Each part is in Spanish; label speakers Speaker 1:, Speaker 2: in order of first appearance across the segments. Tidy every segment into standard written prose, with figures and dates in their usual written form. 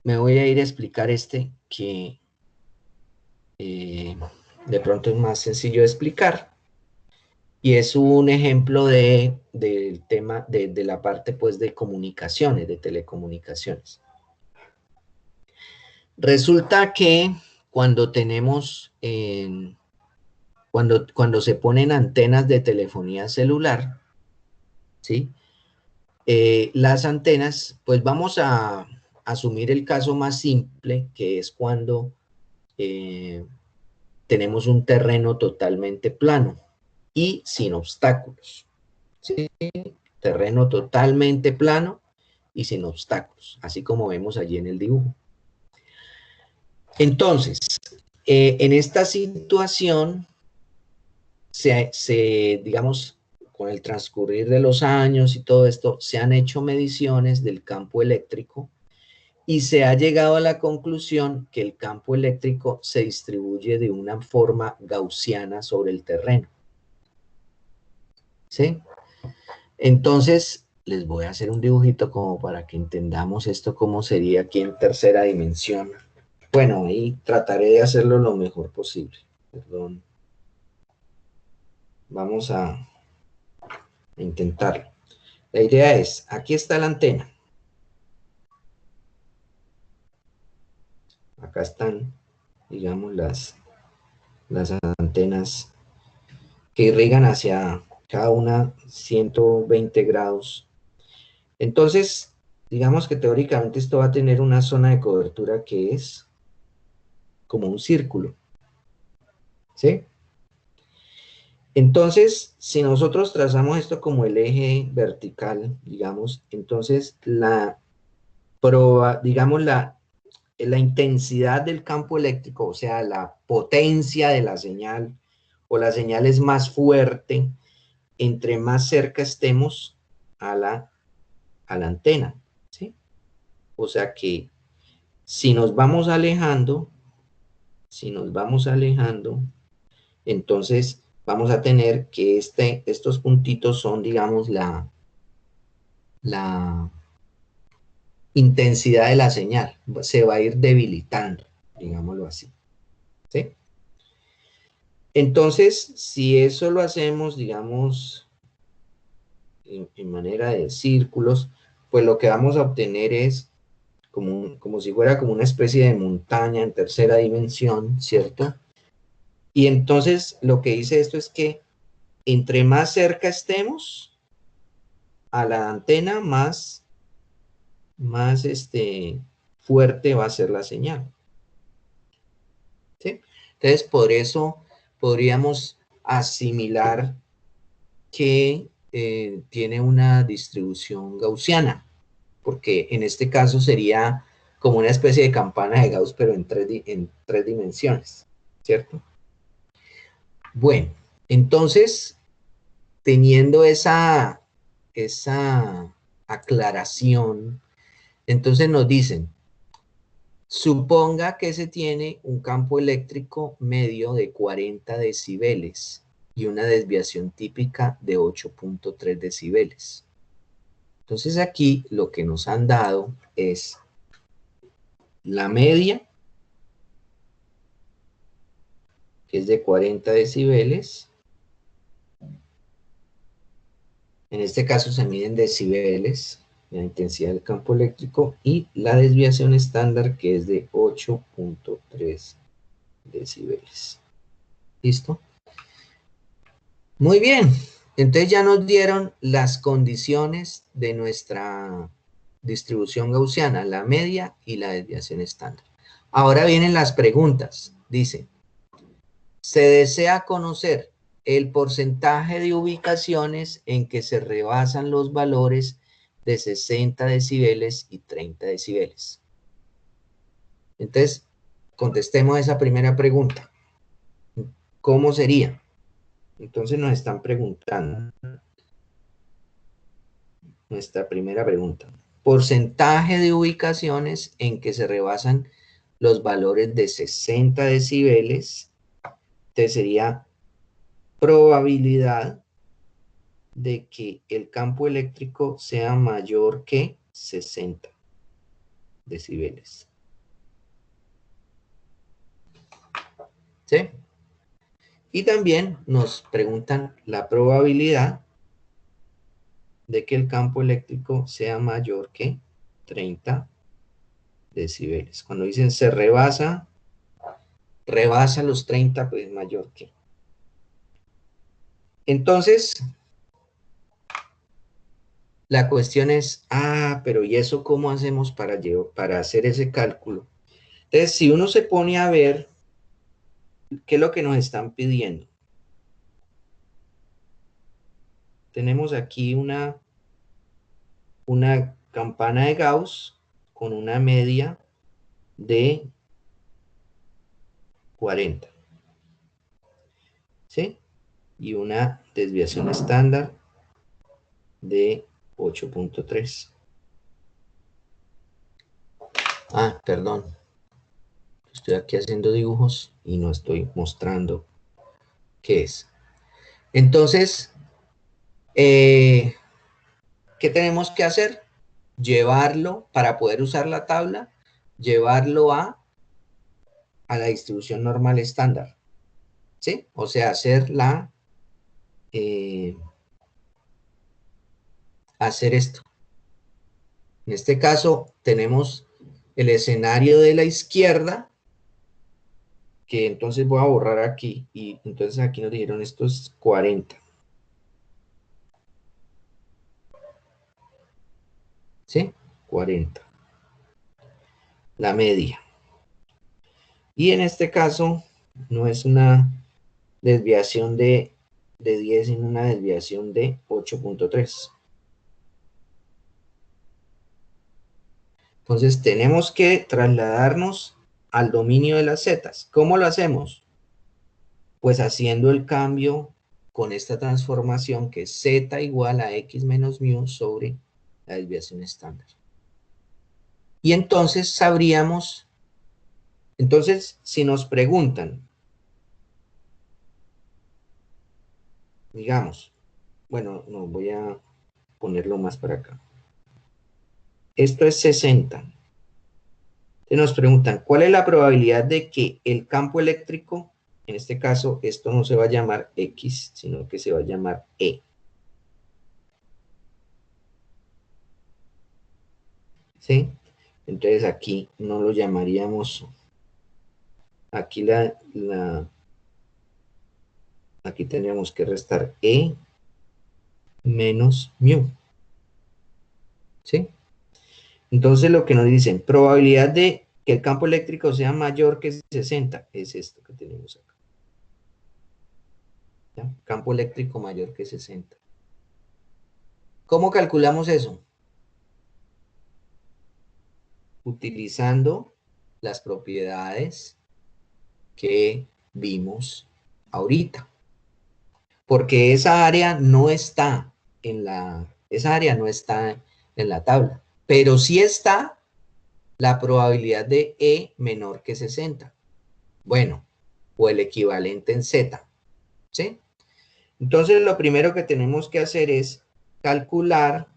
Speaker 1: me voy a ir a explicar este que de pronto es más sencillo de explicar. Y es un ejemplo del tema, de la parte pues de comunicaciones, de telecomunicaciones. Resulta que cuando tenemos, cuando se ponen antenas de telefonía celular, ¿sí? Las antenas, pues vamos a asumir el caso más simple, que es cuando tenemos un terreno totalmente plano y sin obstáculos, ¿sí? Terreno totalmente plano y sin obstáculos, así como vemos allí en el dibujo. Entonces, en esta situación, digamos, con el transcurrir de los años y todo esto, se han hecho mediciones del campo eléctrico y se ha llegado a la conclusión que el campo eléctrico se distribuye de una forma gaussiana sobre el terreno. ¿Sí? Entonces, les voy a hacer un dibujito como para que entendamos esto cómo sería aquí en tercera dimensión. Bueno, ahí trataré de hacerlo lo mejor posible. Perdón. Vamos a intentarlo. La idea es, aquí está la antena. Acá están, digamos, las antenas que irrigan hacia cada una 120 grados. Entonces, digamos que teóricamente esto va a tener una zona de cobertura que es como un círculo, ¿sí? Entonces, si nosotros trazamos esto como el eje vertical, digamos, entonces digamos, la intensidad del campo eléctrico, o sea, la potencia de la señal, o la señal es más fuerte, entre más cerca estemos a la antena, ¿sí? O sea que si nos vamos alejando, entonces vamos a tener que estos puntitos son, digamos, la intensidad de la señal. Se va a ir debilitando, digámoslo así, ¿sí? Entonces, si eso lo hacemos, digamos, en manera de círculos, pues lo que vamos a obtener es como si fuera como una especie de montaña en tercera dimensión, ¿cierto? Y entonces lo que dice esto es que entre más cerca estemos a la antena, más fuerte va a ser la señal, ¿sí? Entonces, por eso podríamos asimilar que tiene una distribución gaussiana, porque en este caso sería como una especie de campana de Gauss, pero en tres dimensiones, ¿cierto? Bueno, entonces, teniendo esa aclaración, entonces nos dicen, suponga que se tiene un campo eléctrico medio de 40 decibeles y una desviación típica de 8.3 decibeles. Entonces aquí lo que nos han dado es la media, que es de 40 decibeles. En este caso se miden decibeles, la intensidad del campo eléctrico, y la desviación estándar, que es de 8.3 decibeles. ¿Listo? Muy bien. Entonces ya nos dieron las condiciones de nuestra distribución gaussiana, la media y la desviación estándar. Ahora vienen las preguntas. Dice, se desea conocer el porcentaje de ubicaciones en que se rebasan los valores de 60 decibeles y 30 decibeles. Entonces, contestemos esa primera pregunta. ¿Cómo sería? Entonces nos están preguntando nuestra primera pregunta. Porcentaje de ubicaciones en que se rebasan los valores de 60 decibeles. Entonces sería probabilidad de que el campo eléctrico sea mayor que 60 decibeles. ¿sí? Y también nos preguntan la probabilidad de que el campo eléctrico sea mayor que 30 decibeles. Cuando dicen se rebasa los 30, pues mayor que. Entonces, la cuestión es, pero ¿y eso cómo hacemos para hacer ese cálculo? Entonces, si uno se pone a ver qué es lo que nos están pidiendo, tenemos aquí una campana de Gauss con una media de 40, ¿sí? Y una desviación estándar de 8.3. Perdón. Estoy aquí haciendo dibujos y no estoy mostrando qué es. Entonces, ¿qué tenemos que hacer? Llevarlo, para poder usar la tabla, llevarlo a la distribución normal estándar, ¿sí? O sea, hacer esto. En este caso, tenemos el escenario de la izquierda, que entonces voy a borrar aquí, y entonces aquí nos dijeron esto es 40. ¿Sí? 40. La media. Y en este caso, no es una desviación de 10, sino una desviación de 8.3. Entonces tenemos que trasladarnos al dominio de las zetas. ¿Cómo lo hacemos? Pues haciendo el cambio con esta transformación que es z igual a x menos mu sobre la desviación estándar. Y entonces sabríamos, entonces si nos preguntan, digamos, bueno, no, voy a ponerlo más para acá. Esto es 60. Entonces nos preguntan, ¿cuál es la probabilidad de que el campo eléctrico, en este caso, esto no se va a llamar X, sino que se va a llamar E? ¿Sí? Entonces aquí no lo llamaríamos, aquí aquí tendríamos que restar E menos mu. ¿Sí? Entonces lo que nos dicen, probabilidad de que el campo eléctrico sea mayor que 60, es esto que tenemos acá. ¿Ya? Campo eléctrico mayor que 60. ¿Cómo calculamos eso? Utilizando las propiedades que vimos ahorita. Porque esa área no está en la tabla, pero sí está la probabilidad de E menor que 60. Bueno, o el equivalente en Z, ¿sí? Entonces, lo primero que tenemos que hacer es calcular,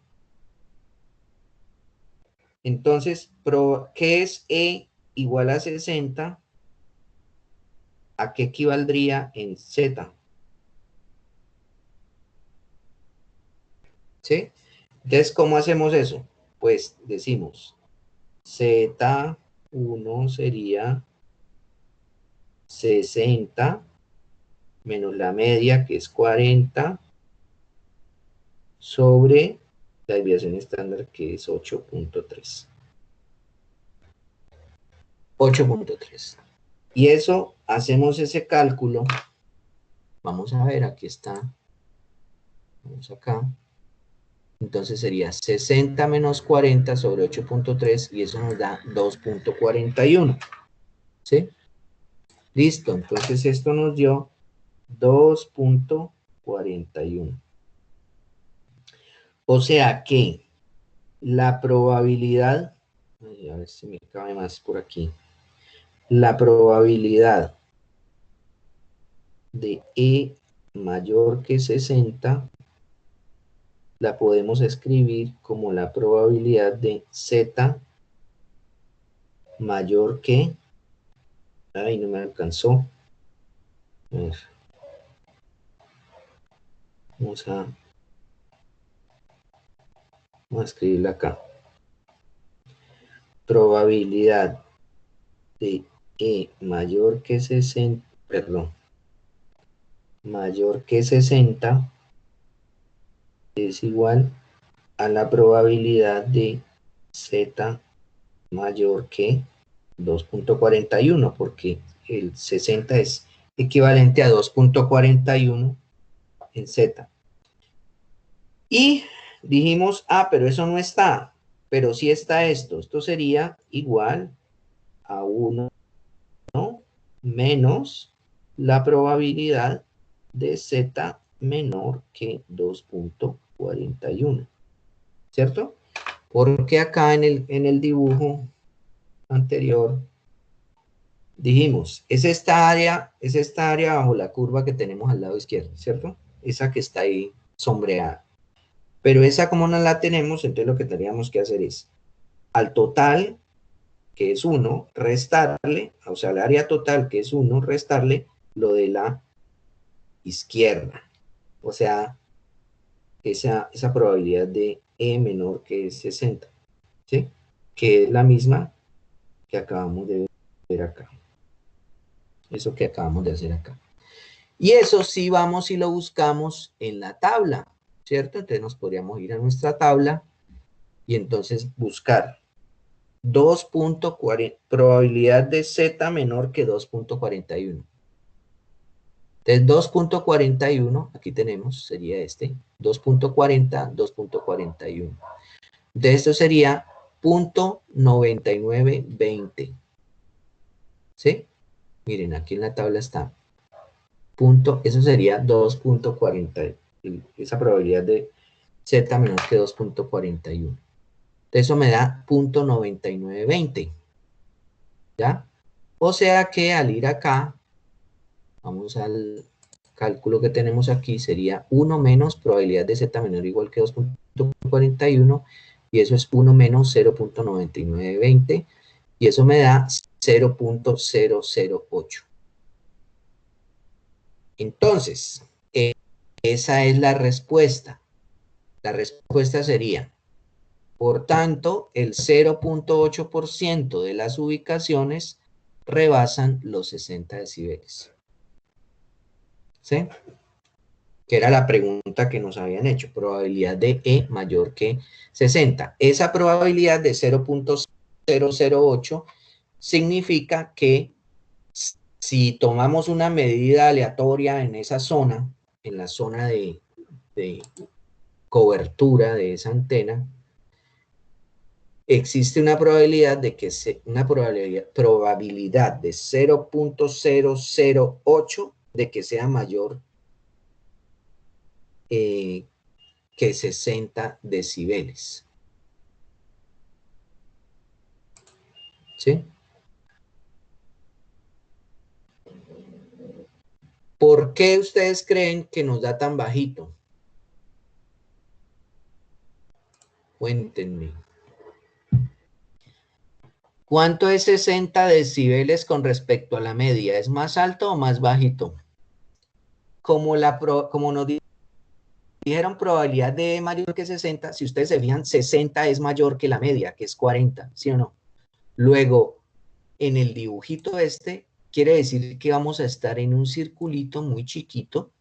Speaker 1: entonces, ¿qué es E igual a 60? ¿A qué equivaldría en Z? ¿Sí? Entonces, ¿cómo hacemos eso? Pues decimos, Z1 sería 60 menos la media, que es 40, sobre la desviación estándar, que es 8.3. 8.3. Y eso, hacemos ese cálculo. Vamos a ver, aquí está. Vamos acá. Entonces sería 60 menos 40 sobre 8.3 y eso nos da 2.41. ¿Sí? Listo. Entonces esto nos dio 2.41. O sea que la probabilidad, a ver si me cabe más por aquí, la probabilidad de E mayor que 60 la podemos escribir como la probabilidad de Z mayor que, ay, no me alcanzó, A ver, vamos a escribirla acá. Probabilidad de E mayor que 60, perdón, mayor que 60 es igual a la probabilidad de Z mayor que 2.41, porque el 60 es equivalente a 2.41 en Z. Y dijimos, pero eso no está, pero sí está esto. Esto sería igual a 1, ¿no?, menos la probabilidad de Z menor que 2.41, ¿cierto? Porque acá en el dibujo anterior dijimos, es esta área bajo la curva que tenemos al lado izquierdo, ¿cierto? Esa que está ahí sombreada. Pero esa como no la tenemos, entonces lo que tendríamos que hacer es, al total, que es 1, restarle, o sea, al área total, que es 1, restarle lo de la izquierda. O sea, esa probabilidad de E menor que 60, ¿sí? Que es la misma que acabamos de ver acá. Eso que acabamos de hacer acá. Y eso sí vamos y lo buscamos en la tabla, ¿cierto? Entonces nos podríamos ir a nuestra tabla y entonces buscar 2.40, probabilidad de Z menor que 2.41. Entonces 2.41, aquí tenemos, sería este, 2.40, 2.41. Entonces esto sería 0.9920. ¿Sí? Miren, aquí en la tabla está. Eso sería 2.40. Esa probabilidad de Z menor que 2.41. Eso me da 0.9920. ¿Ya? O sea que al ir acá, vamos al cálculo que tenemos aquí, sería 1 menos probabilidad de Z menor o igual que 2.41, y eso es 1 menos 0.9920, y eso me da 0.008. Entonces, esa es la respuesta. La respuesta sería, por tanto, el 0.8% de las ubicaciones rebasan los 60 decibeles. ¿Sí? Que era la pregunta que nos habían hecho. Probabilidad de E mayor que 60. Esa probabilidad de 0.008 significa que si tomamos una medida aleatoria en esa zona, en la zona de cobertura de esa antena, existe una probabilidad de que probabilidad de 0.008 de que sea mayor que 60 decibeles. ¿Sí? ¿Por qué ustedes creen que nos da tan bajito? Cuéntenme. ¿Cuánto es 60 decibeles con respecto a la media? ¿Es más alto o más bajito? Como nos dijeron probabilidad de mayor que 60, si ustedes se fijan, 60 es mayor que la media, que es 40, ¿sí o no? Luego, en el dibujito este, quiere decir que vamos a estar en un circulito muy chiquito,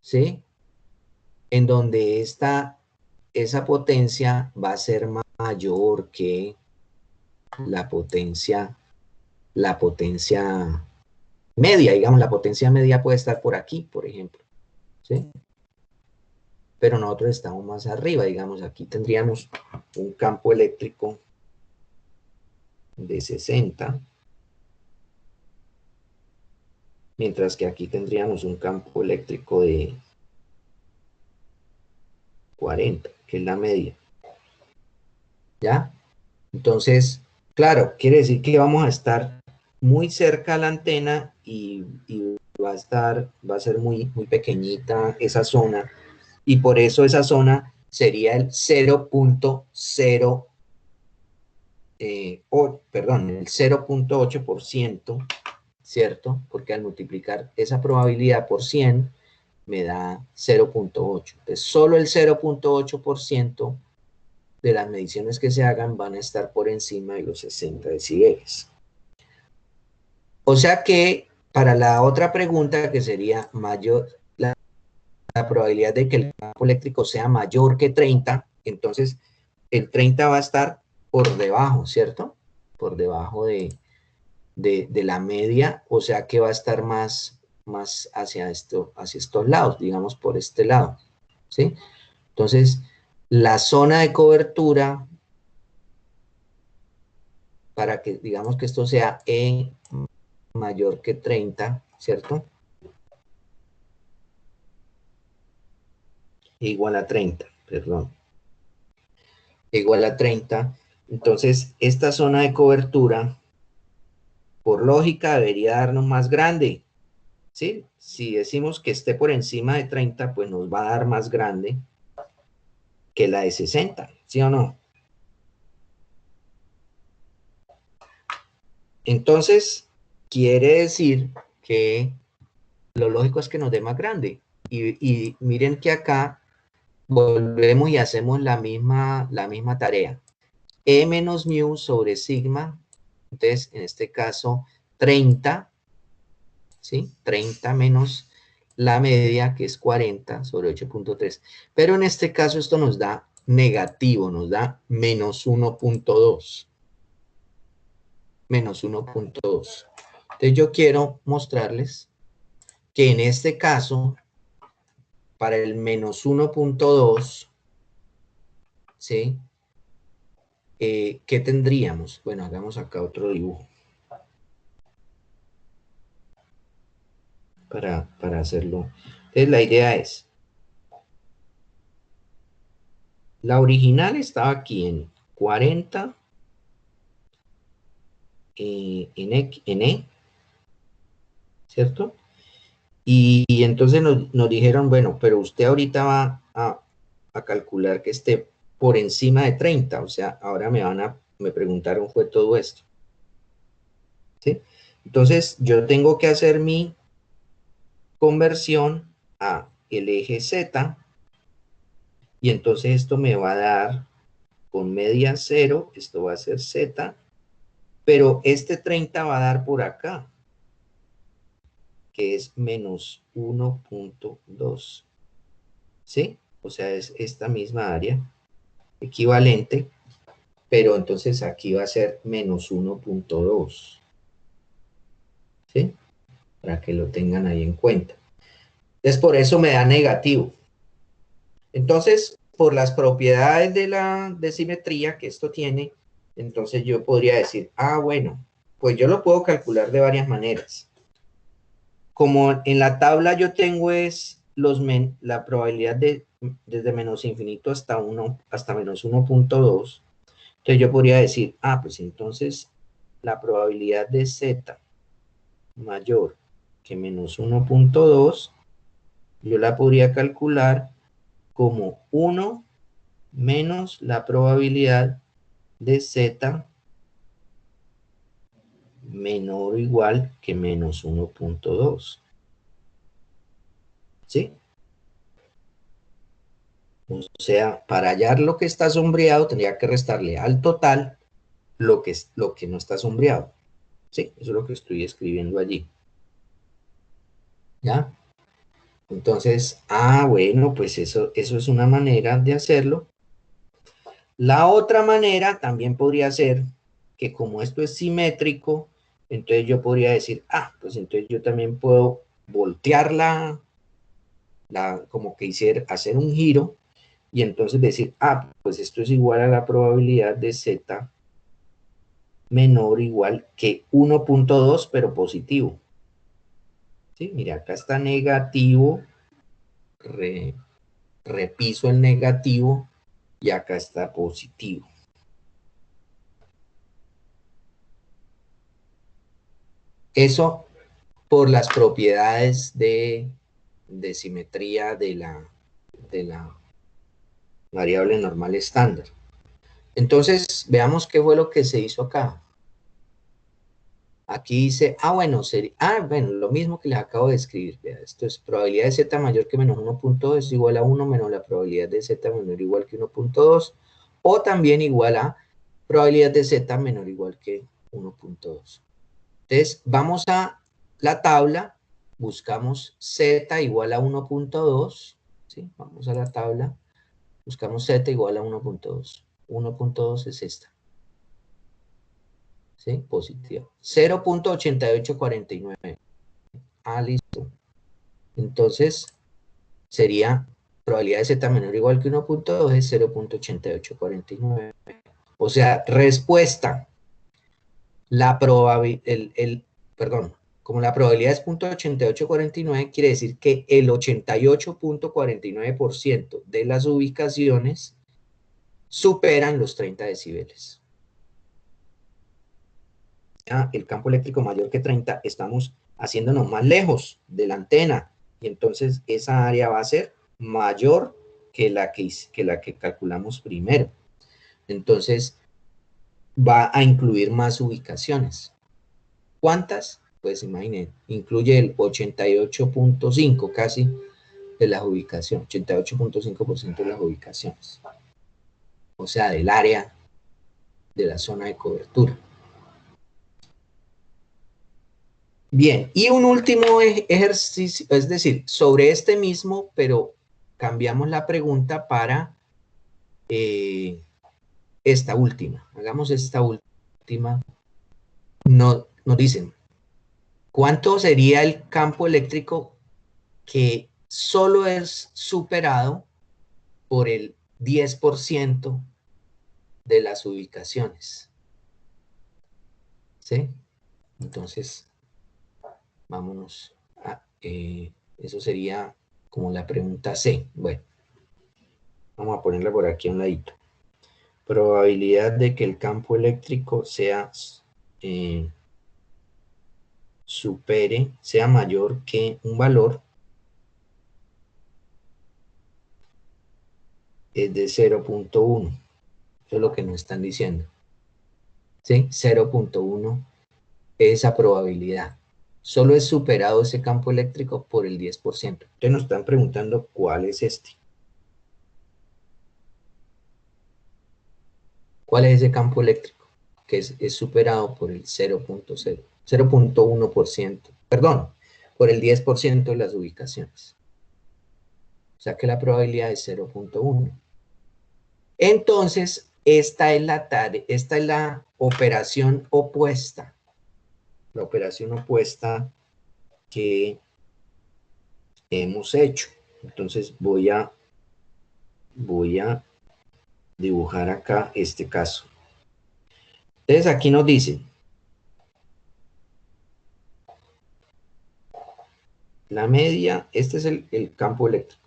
Speaker 1: ¿sí? En donde esa potencia va a ser mayor que la potencia media, digamos, la potencia media puede estar por aquí, por ejemplo, ¿sí? Pero nosotros estamos más arriba, digamos, aquí tendríamos un campo eléctrico de 60, mientras que aquí tendríamos un campo eléctrico de 40, que es la media, ¿ya? Entonces, claro, quiere decir que vamos a estar muy cerca a la antena y va a ser muy, muy pequeñita esa zona, y por eso esa zona sería el 0.0, el 0.8% ¿cierto? Porque al multiplicar esa probabilidad por 100 me da 0.8. Entonces, solo el 0.8% de las mediciones que se hagan van a estar por encima de los 60 decibeles. O sea que para la otra pregunta, que sería mayor, la probabilidad de que el campo eléctrico sea mayor que 30, entonces el 30 va a estar por debajo, ¿cierto? Por debajo de la media, o sea que va a estar más hacia estos lados, digamos por este lado, ¿sí? Entonces, la zona de cobertura, para que digamos que esto sea E mayor que 30, ¿cierto? Igual a 30, perdón. Igual a 30. Entonces, esta zona de cobertura, por lógica, debería darnos más grande, ¿sí? Si decimos que esté por encima de 30, pues nos va a dar más grande que la de 60, ¿sí o no? Entonces, quiere decir que lo lógico es que nos dé más grande. Y miren que acá volvemos y hacemos la misma tarea. E menos mu sobre sigma, entonces en este caso 30, ¿sí? 30 menos la media, que es 40 sobre 8.3. Pero en este caso esto nos da negativo, nos da menos 1.2. Menos 1.2. Entonces yo quiero mostrarles que en este caso, para el menos 1.2, ¿sí? ¿Qué tendríamos? Bueno, hagamos acá otro dibujo para hacerlo. Entonces la idea es, la original estaba aquí en 40 en E, ¿cierto? Y entonces nos dijeron, bueno, pero usted ahorita va a calcular que esté por encima de 30, o sea, ahora me preguntaron fue todo esto, ¿sí? Entonces yo tengo que hacer mi conversión a el eje Z, y entonces esto me va a dar con media 0, esto va a ser Z, pero este 30 va a dar por acá, que es menos 1.2, ¿sí? O sea, es esta misma área equivalente, pero entonces aquí va a ser menos 1.2, ¿sí? Para que lo tengan ahí en cuenta. Entonces, por eso me da negativo. Entonces, por las propiedades de la simetría que esto tiene, entonces yo podría decir, bueno, pues yo lo puedo calcular de varias maneras. Como en la tabla yo tengo es la probabilidad desde menos infinito hasta 1, hasta menos 1.2, entonces yo podría decir, pues entonces la probabilidad de Z mayor que menos 1.2, yo la podría calcular como 1 menos la probabilidad de Z menor o igual que menos 1.2. ¿Sí? O sea, para hallar lo que está sombreado, tendría que restarle al total lo que no está sombreado. Sí, eso es lo que estoy escribiendo allí. ¿Ya? Entonces, bueno, pues eso es una manera de hacerlo. La otra manera también podría ser que como esto es simétrico, entonces yo podría decir, pues entonces yo también puedo voltearla, como que hacer un giro, y entonces decir, pues esto es igual a la probabilidad de Z menor o igual que 1.2, pero positivo. ¿Sí? Mira, acá está negativo, repiso el negativo, y acá está positivo. Eso por las propiedades de simetría de la variable normal estándar. Entonces, veamos qué fue lo que se hizo acá. Aquí dice, bueno, bueno, lo mismo que les acabo de escribir. Vea, esto es probabilidad de z mayor que menos 1.2 es igual a 1 menos la probabilidad de z menor o igual que 1.2, o también igual a probabilidad de z menor o igual que 1.2. Entonces, vamos a la tabla, buscamos z igual a 1.2, ¿sí? Vamos a la tabla, buscamos z igual a 1.2. 1.2 es esta. ¿Sí? Positiva. 0.8849. Listo. Entonces, sería probabilidad de z menor o igual que 1.2 es 0.8849. O sea, respuesta. La probabilidad, perdón, como la probabilidad es 0.8849, quiere decir que el 88.49% de las ubicaciones superan los 30 decibeles. El campo eléctrico mayor que 30, estamos haciéndonos más lejos de la antena, y entonces esa área va a ser mayor que la que calculamos primero. Entonces va a incluir más ubicaciones. ¿Cuántas? Pues imaginen, incluye el 88.5 casi de las ubicaciones, 88.5% de las ubicaciones. O sea, del área de la zona de cobertura. Bien, y un último ejercicio, es decir, sobre este mismo, pero cambiamos la pregunta para esta última. Hagamos esta última. Nos dicen, ¿cuánto sería el campo eléctrico que solo es superado por el 10% de las ubicaciones? ¿Sí? Entonces, vámonos a... eso sería como la pregunta C. Bueno, vamos a ponerla por aquí a un ladito. Probabilidad de que el campo eléctrico sea sea mayor que un valor es de 0.1. Eso es lo que nos están diciendo. ¿Sí? 0.1 esa probabilidad. Solo es superado ese campo eléctrico por el 10%. Entonces nos están preguntando cuál es este. ¿Cuál es ese campo eléctrico que es superado por el 0.1%? Perdón, por el 10% de las ubicaciones. O sea que la probabilidad es 0.1. Entonces, esta es la operación opuesta. La operación opuesta que hemos hecho. Entonces voy a dibujar acá este caso. Entonces aquí nos dice, la media, este es el campo eléctrico.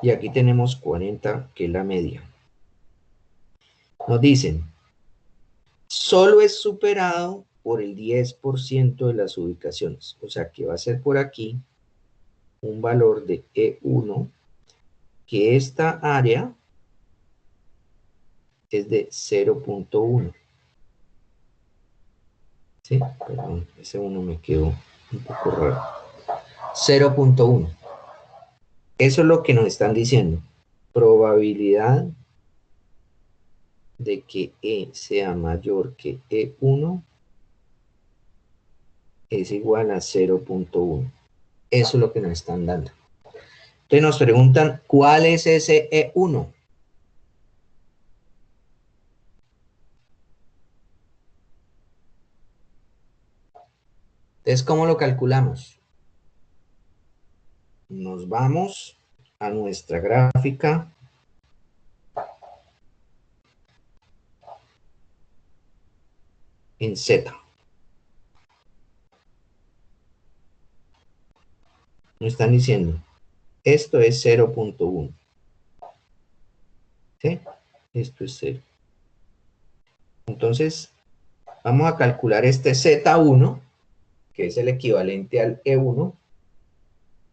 Speaker 1: Y aquí tenemos 40, que es la media. Nos dicen, solo es superado por el 10% de las ubicaciones. O sea que va a ser por aquí un valor de E1, que esta área es de 0.1. ¿Sí? Perdón, ese 1 me quedó un poco raro. 0.1. Eso es lo que nos están diciendo. Probabilidad de que E sea mayor que E1 es igual a 0.1. Eso es lo que nos están dando. Entonces nos preguntan, ¿cuál es ese E1? Entonces, ¿cómo lo calculamos? Nos vamos a nuestra gráfica. En Z. Nos están diciendo, esto es 0.1. ¿Sí? Esto es 0. Entonces, vamos a calcular este Z1, que es el equivalente al E1,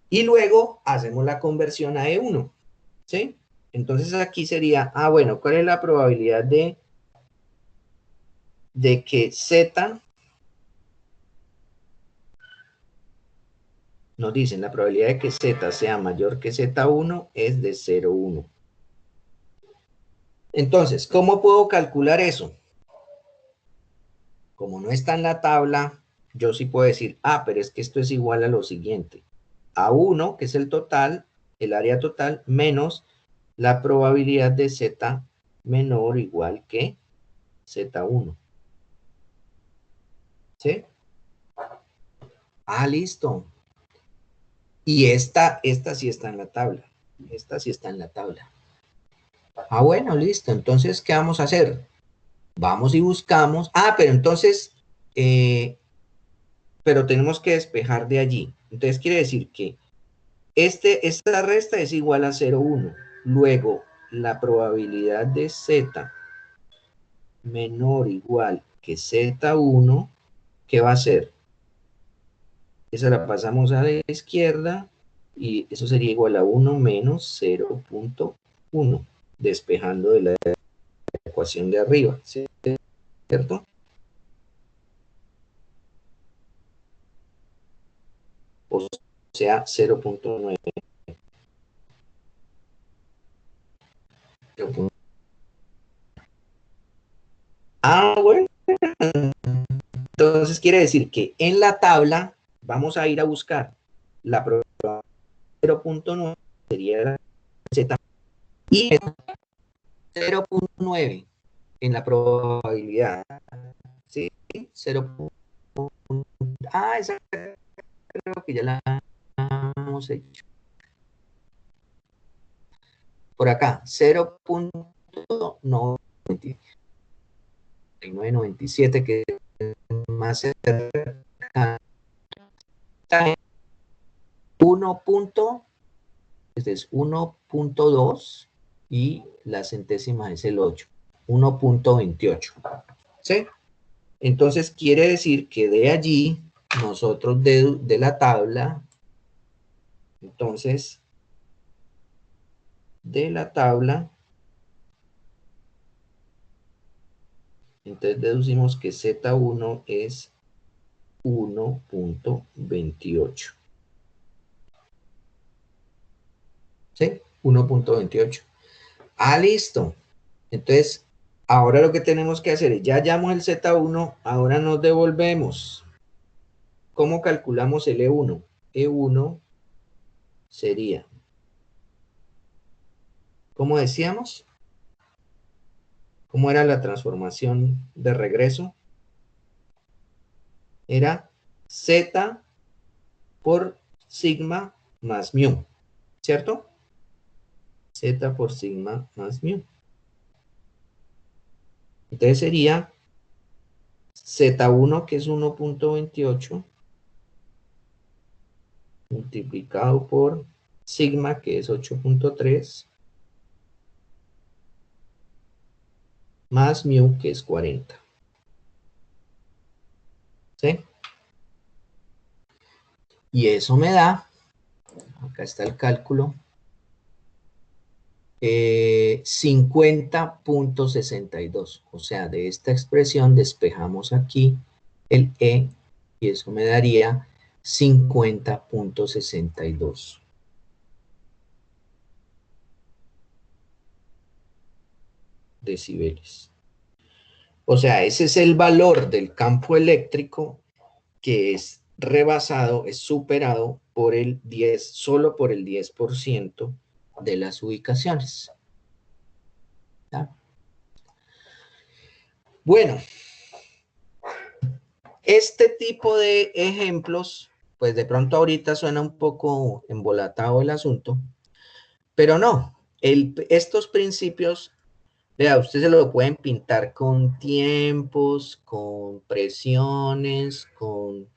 Speaker 1: y luego hacemos la conversión a E1, ¿sí? Entonces aquí sería, bueno, ¿cuál es la probabilidad de de que Z, nos dicen la probabilidad de que Z sea mayor que Z1 es de 0,1. Entonces, ¿cómo puedo calcular eso? Como no está en la tabla, yo sí puedo decir, pero es que esto es igual a lo siguiente. A1, que es el total, el área total, menos la probabilidad de Z menor o igual que Z1. ¿Sí? Listo. Y esta sí está en la tabla. Esta sí está en la tabla. Bueno, listo. Entonces, ¿qué vamos a hacer? Vamos y buscamos. Pero entonces, pero tenemos que despejar de allí. Entonces quiere decir que esta resta es igual a 0,1. Luego, la probabilidad de Z menor o igual que Z1, ¿qué va a ser? Esa la pasamos a la izquierda y eso sería igual a 1 menos 0,1, despejando de la ecuación de arriba, ¿cierto? O sea, 0,9. Bueno. Entonces quiere decir que en la tabla vamos a ir a buscar la probabilidad 0,9 sería la Z y 0,9 en la probabilidad. ¿Sí? 0. Esa creo que ya la hemos hecho. Por acá, 0,997, que es más cerca. 1.2 y la centésima es el 8, 1.28. ¿Sí? Entonces quiere decir que de allí nosotros de la tabla, entonces de la tabla, entonces deducimos que Z1 es 1.28. ¿Sí? 1.28. Listo. Entonces, ahora lo que tenemos que hacer es, ya hallamos el Z1, ahora nos devolvemos. ¿Cómo calculamos el E1? E1 sería, ¿cómo decíamos? ¿Cómo era la transformación de regreso? Era Z por sigma más mu, ¿cierto? Z por sigma más mu. Entonces sería Z1, que es 1.28, multiplicado por sigma, que es 8.3, más mu, que es 40. ¿Sí? Y eso me da, acá está el cálculo, 50.62. O sea, de esta expresión despejamos aquí el E y eso me daría 50.62 decibeles. O sea, ese es el valor del campo eléctrico que es rebasado, es superado por el 10, solo por el 10% de las ubicaciones. ¿Ya? Bueno, este tipo de ejemplos, pues de pronto ahorita suena un poco embolatado el asunto, pero no, estos principios, vea, ustedes se lo pueden pintar con tiempos, con presiones, con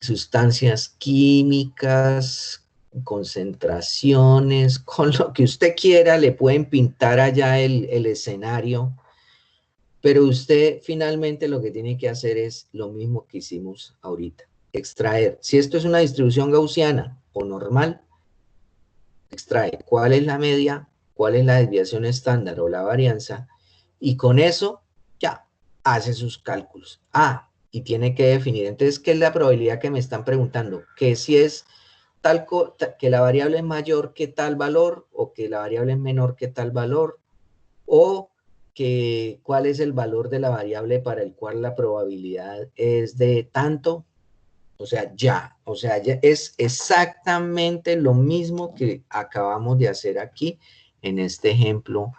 Speaker 1: sustancias químicas, concentraciones, con lo que usted quiera, le pueden pintar allá el escenario, pero usted finalmente lo que tiene que hacer es lo mismo que hicimos ahorita, extraer. Si esto es una distribución gaussiana o normal, extrae cuál es la media, cuál es la desviación estándar o la varianza, y con eso ya hace sus cálculos. Y tiene que definir, entonces, ¿qué es la probabilidad que me están preguntando? Que si es que la variable es mayor que tal valor, o que la variable es menor que tal valor, o que cuál es el valor de la variable para el cual la probabilidad es de tanto. O sea, ya es exactamente lo mismo que acabamos de hacer aquí en este ejemplo,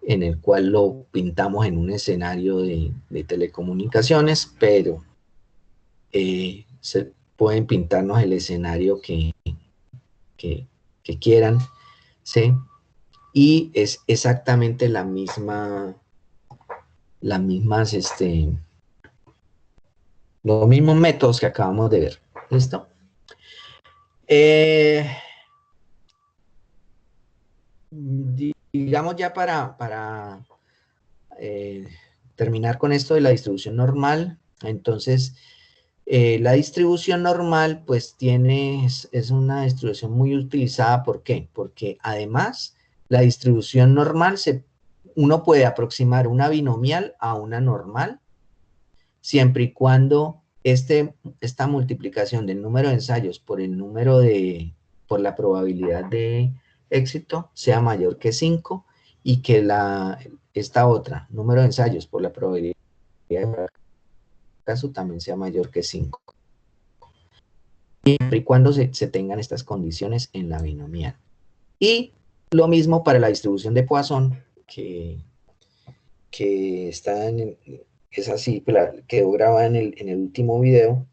Speaker 1: en el cual lo pintamos en un escenario de telecomunicaciones, pero se pueden pintarnos el escenario que, que quieran, ¿sí? Y es exactamente las mismas, los mismos métodos que acabamos de ver. ¿Listo? Digamos ya para terminar con esto de la distribución normal, entonces la distribución normal pues es una distribución muy utilizada. ¿Por qué? Porque además la distribución normal uno puede aproximar una binomial a una normal siempre y cuando esta multiplicación del número de ensayos por la probabilidad de éxito sea mayor que 5 y que esta otra, número de ensayos por la probabilidad de fracaso, también sea mayor que 5. Siempre y cuando se tengan estas condiciones en la binomial. Y lo mismo para la distribución de Poisson, que está es así, quedó grabada en el último video.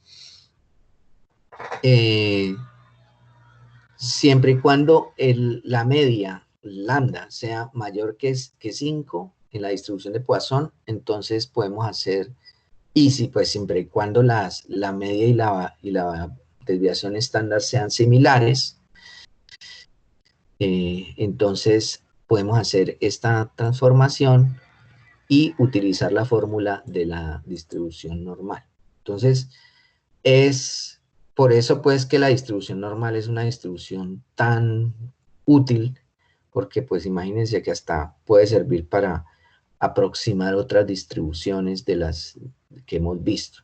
Speaker 1: Siempre y cuando la media lambda sea mayor que 5 en la distribución de Poisson, entonces podemos hacer, y si pues siempre y cuando la media y la desviación estándar sean similares, entonces podemos hacer esta transformación y utilizar la fórmula de la distribución normal. Entonces, es por eso pues que la distribución normal es una distribución tan útil, porque pues imagínense que hasta puede servir para aproximar otras distribuciones de las que hemos visto.